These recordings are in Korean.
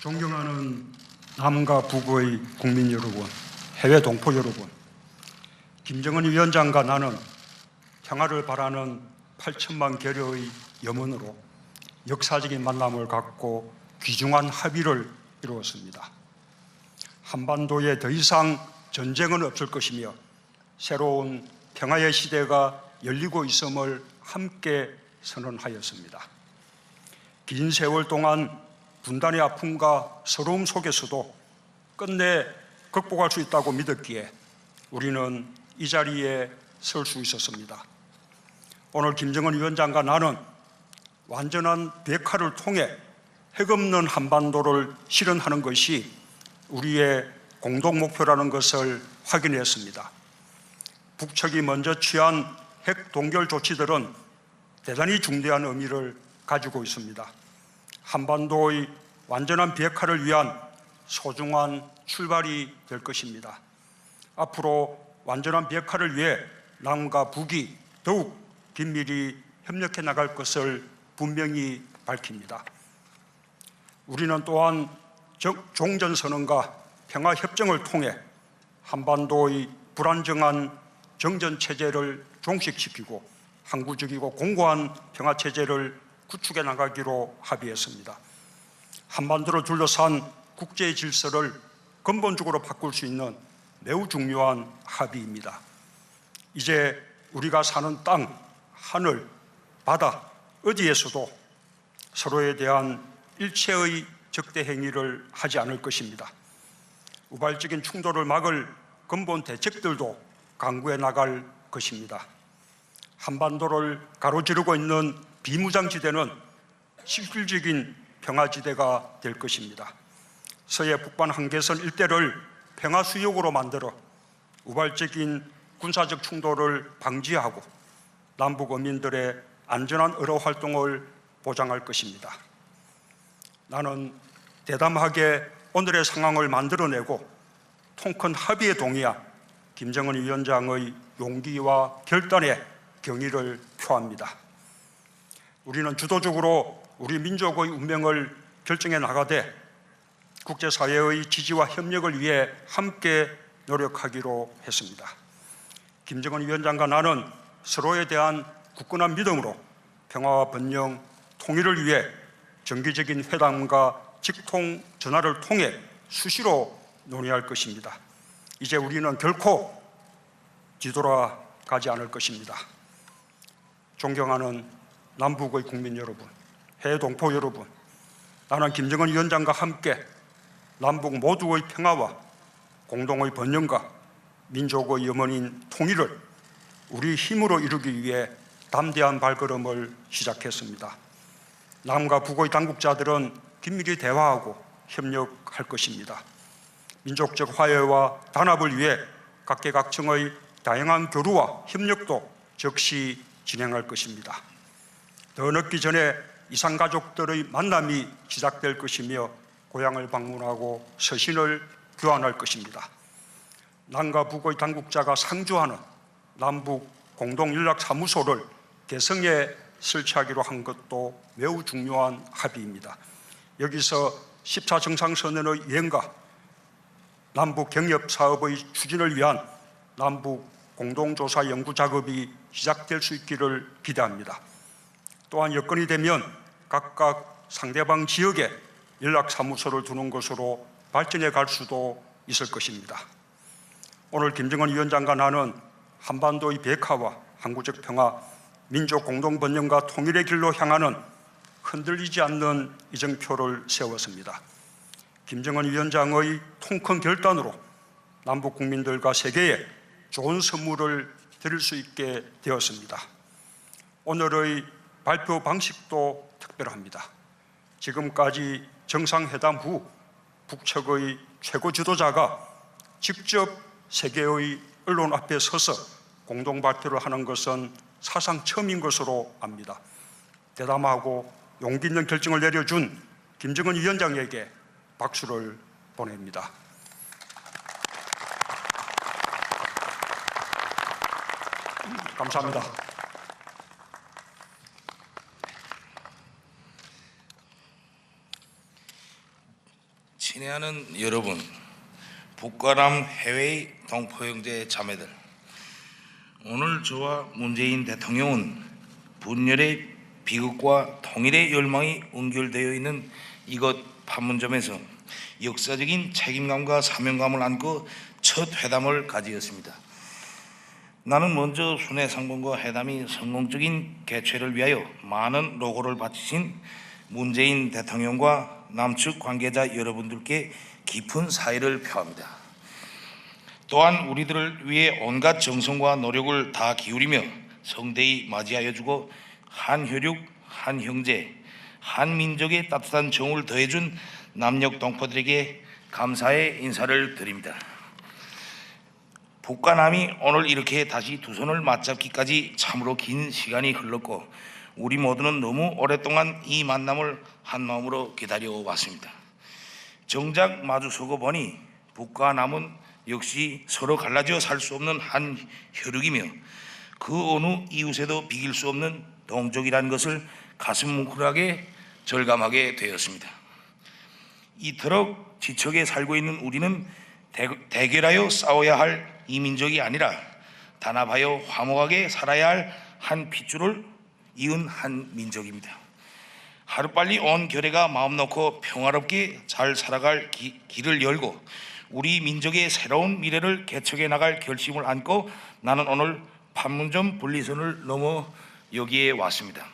존경하는 남과 북의 국민 여러분, 해외 동포 여러분, 김정은 위원장과 나는 평화를 바라는 8천만 계려의 염원으로 역사적인 만남을 갖고 귀중한 합의를 이루었습니다. 한반도에 더 이상 전쟁은 없을 것이며 새로운 평화의 시대가 열리고 있음을 함께 선언하였습니다. 긴 세월 동안 분단의 아픔과 서러움 속에서도 끝내 극복할 수 있다고 믿었기에 우리는 이 자리에 설 수 있었습니다. 오늘 김정은 위원장과 나는 완전한 비핵화를 통해 핵 없는 한반도를 실현하는 것이 우리의 공동 목표라는 것을 확인했습니다. 북측이 먼저 취한 핵 동결 조치들은 대단히 중대한 의미를 가지고 있습니다. 한반도의 완전한 비핵화를 위한 소중한 출발이 될 것입니다. 앞으로 완전한 비핵화를 위해 남과 북이 더욱 긴밀히 협력해 나갈 것을 분명히 밝힙니다. 우리는 또한 종전선언과 평화협정을 통해 한반도의 불안정한 정전체제를 종식시키고 항구적이고 공고한 평화체제를 구축해 나가기로 합의했습니다. 한반도를 둘러싼 국제 질서를 근본적으로 바꿀 수 있는 매우 중요한 합의입니다. 이제 우리가 사는 땅, 하늘, 바다 어디에서도 서로에 대한 일체의 적대 행위를 하지 않을 것입니다. 우발적인 충돌을 막을 근본 대책들도 강구해 나갈 것입니다. 한반도를 가로지르고 있는 비무장지대는 실질적인 평화지대가 될 것입니다. 서해 북방 한계선 일대를 평화수역으로 만들어 우발적인 군사적 충돌을 방지하고 남북 어민들의 안전한 어로 활동을 보장할 것입니다. 나는 대담하게 오늘의 상황을 만들어내고 통큰 합의에 동의한 김정은 위원장의 용기와 결단에 경의를 표합니다. 우리는 주도적으로 우리 민족의 운명을 결정해 나가되 국제사회의 지지와 협력을 위해 함께 노력하기로 했습니다. 김정은 위원장과 나는 서로에 대한 굳건한 믿음으로 평화와 번영, 통일을 위해 정기적인 회담과 직통 전화를 통해 수시로 논의할 것입니다. 이제 우리는 결코 뒤돌아가지 않을 것입니다. 존경하는 남북의 국민 여러분, 해외 동포 여러분, 나는 김정은 위원장과 함께 남북 모두의 평화와 공동의 번영과 민족의 염원인 통일을 우리 힘으로 이루기 위해 담대한 발걸음을 시작했습니다. 남과 북의 당국자들은 긴밀히 대화하고 협력할 것입니다. 민족적 화해와 단합을 위해 각계각층의 다양한 교류와 협력도 적시 진행할 것입니다. 더 늦기 전에 이산가족들의 만남이 시작될 것이며 고향을 방문하고 서신을 교환할 것입니다. 남과 북의 당국자가 상주하는 남북 공동연락사무소를 개성에 설치하기로 한 것도 매우 중요한 합의입니다. 여기서 14 정상선언의 이행과 남북 경협사업의 추진을 위한 남북 공동조사 연구 작업이 시작될 수 있기를 기대합니다. 또한 여건이 되면 각각 상대방 지역에 연락사무소를 두는 것으로 발전해 갈 수도 있을 것입니다. 오늘 김정은 위원장과 나는 한반도의 비핵화와 항구적 평화, 민족 공동 번영과 통일의 길로 향하는 흔들리지 않는 이정표를 세웠습니다. 김정은 위원장의 통큰 결단으로 남북 국민들과 세계에 좋은 선물을 드릴 수 있게 되었습니다. 오늘의 발표 방식도 특별합니다. 지금까지 정상회담 후 북측의 최고 지도자가 직접 세계의 언론 앞에 서서 공동 발표를 하는 것은 사상 처음인 것으로 압니다. 대담하고 용기 있는 결정을 내려준 김정은 위원장에게 박수를 보냅니다. 감사합니다. 친애하는 여러분, 북과 남 해외의 동포 형제 자매들, 오늘 저와 문재인 대통령은 분열의 비극과 통일의 열망이 연결되어 있는 이곳 판문점에서 역사적인 책임감과 사명감을 안고 첫 회담을 가지었습니다. 나는 먼저 순회상봉과 회담이 성공적인 개최를 위하여 많은 노고를 바치신 문재인 대통령과 남측 관계자 여러분들께 깊은 사의를 표합니다. 또한 우리들을 위해 온갖 정성과 노력을 다 기울이며 성대히 맞이하여 주고 한혈육, 한형제, 한민족의 따뜻한 정을 더해준 남녘 동포들에게 감사의 인사를 드립니다. 북과 남이 오늘 이렇게 다시 두 손을 맞잡기까지 참으로 긴 시간이 흘렀고 우리 모두는 너무 오랫동안 이 만남을 한마음으로 기다려왔습니다. 정작 마주서고 보니 북과 남은 역시 서로 갈라져 살 수 없는 한 혈육이며 그 어느 이웃에도 비길 수 없는 동족이라는 것을 가슴 뭉클하게 절감하게 되었습니다. 이토록 지척에 살고 있는 우리는 대결하여 싸워야 할 이민족이 아니라 단합하여 화목하게 살아야 할 한 핏줄을 이은 한 민족입니다. 하루빨리 온 결의가 마음 놓고 평화롭게 잘 살아갈 길을 열고 우리 민족의 새로운 미래를 개척해 나갈 결심을 안고 나는 오늘 판문점 분리선을 넘어 여기에 왔습니다.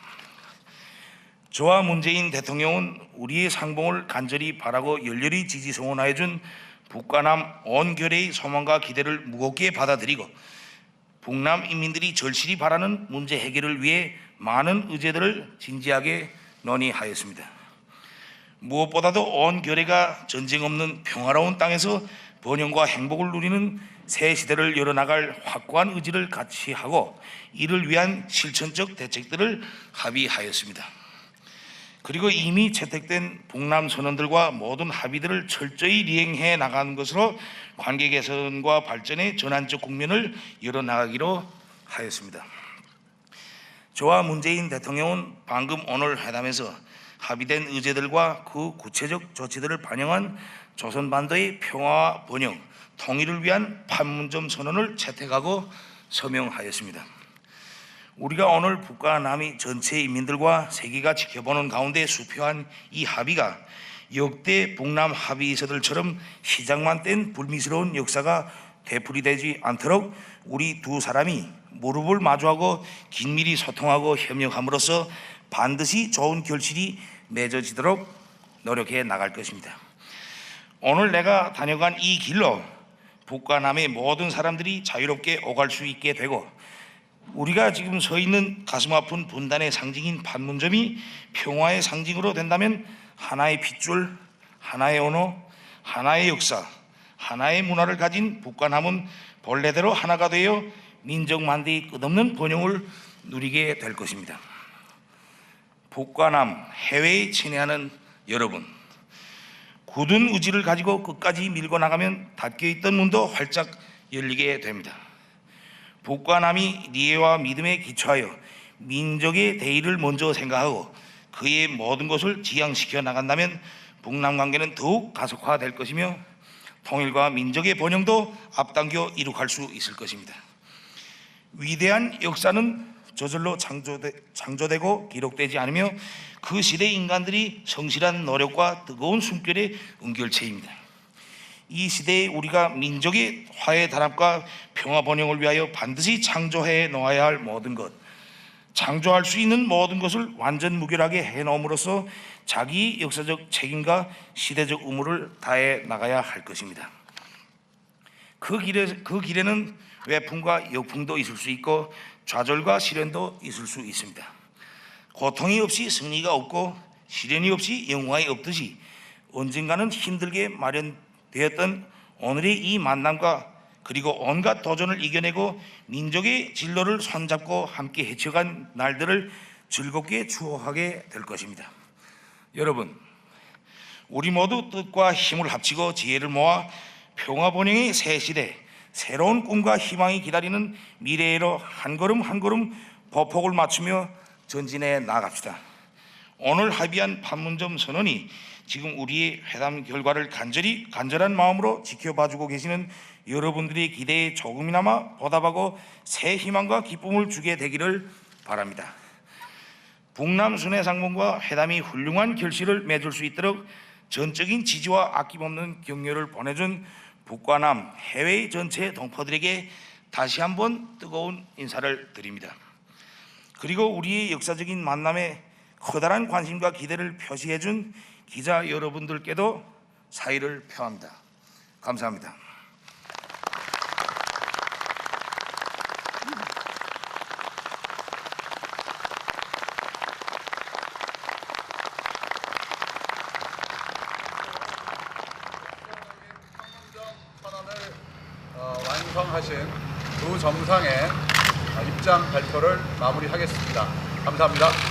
저와 문재인 대통령은 우리의 상봉을 간절히 바라고 열렬히 지지 성원하여 준 북과 남 온 결의의 소망과 기대를 무겁게 받아들이고 북남 인민들이 절실히 바라는 문제 해결을 위해 많은 의제들을 진지하게 논의하였습니다. 무엇보다도 온 결의가 전쟁 없는 평화로운 땅에서 번영과 행복을 누리는 새 시대를 열어나갈 확고한 의지를 같이 하고 이를 위한 실천적 대책들을 합의하였습니다. 그리고 이미 채택된 북남 선언들과 모든 합의들을 철저히 이행해 나가는 것으로 관계 개선과 발전의 전환적 국면을 열어나가기로 하였습니다. 저와 문재인 대통령은 방금 오늘 회담에서 합의된 의제들과 그 구체적 조치들을 반영한 조선반도의 평화와 번영, 통일을 위한 판문점 선언을 채택하고 서명하였습니다. 우리가 오늘 북과 남이 전체 인민들과 세계가 지켜보는 가운데 수표한 이 합의가 역대 북남 합의서들처럼 시작만 뗀 불미스러운 역사가 되풀이되지 않도록 우리 두 사람이 무릎을 마주하고 긴밀히 소통하고 협력함으로써 반드시 좋은 결실이 맺어지도록 노력해 나갈 것입니다. 오늘 내가 다녀간 이 길로 북과 남의 모든 사람들이 자유롭게 오갈 수 있게 되고 우리가 지금 서 있는 가슴 아픈 분단의 상징인 판문점이 평화의 상징으로 된다면 하나의 핏줄, 하나의 언어, 하나의 역사, 하나의 문화를 가진 북과 남은 본래대로 하나가 되어 민족 만대의 끝없는 번영을 누리게 될 것입니다. 북과 남, 해외에 친애하는 여러분, 굳은 의지를 가지고 끝까지 밀고 나가면 닫혀있던 문도 활짝 열리게 됩니다. 북과 남이 이해와 믿음에 기초하여 민족의 대의를 먼저 생각하고 그의 모든 것을 지향시켜 나간다면 북남 관계는 더욱 가속화될 것이며 통일과 민족의 번영도 앞당겨 이룩할 수 있을 것입니다. 위대한 역사는 저절로 창조되고 기록되지 않으며 그 시대 인간들이 성실한 노력과 뜨거운 숨결의 은결체입니다. 이 시대에 우리가 민족의 화해 단합과 평화 번영을 위하여 반드시 창조해 놓아야 할 모든 것, 창조할 수 있는 모든 것을 완전 무결하게 해놓음으로써 자기 역사적 책임과 시대적 의무를 다해 나가야 할 것입니다. 그 길에는 외풍과 역풍도 있을 수 있고 좌절과 시련도 있을 수 있습니다. 고통이 없이 승리가 없고 시련이 없이 영화가 없듯이 언젠가는 힘들게 마련되었던 오늘의 이 만남과 그리고 온갖 도전을 이겨내고 민족의 진로를 손잡고 함께 헤쳐간 날들을 즐겁게 추억하게 될 것입니다. 여러분, 우리 모두 뜻과 힘을 합치고 지혜를 모아 평화 번영의 새 시대, 새로운 꿈과 희망이 기다리는 미래로 한 걸음 한 걸음 보폭을 맞추며 전진해 나갑시다. 오늘 합의한 판문점 선언이 지금 우리의 회담 결과를 간절한 마음으로 지켜봐주고 계시는 여러분들의 기대에 조금이나마 보답하고 새 희망과 기쁨을 주게 되기를 바랍니다. 북남 순회상봉과 회담이 훌륭한 결실을 맺을 수 있도록 전적인 지지와 아낌없는 격려를 보내준 북과 남 해외 전체 동포들에게 다시 한번 뜨거운 인사를 드립니다. 그리고 우리의 역사적인 만남에 커다란 관심과 기대를 표시해준 기자 여러분들께도 사의를 표합니다. 감사합니다. 완성하신 두 정상의 입장 발표를 마무리하겠습니다. 감사합니다.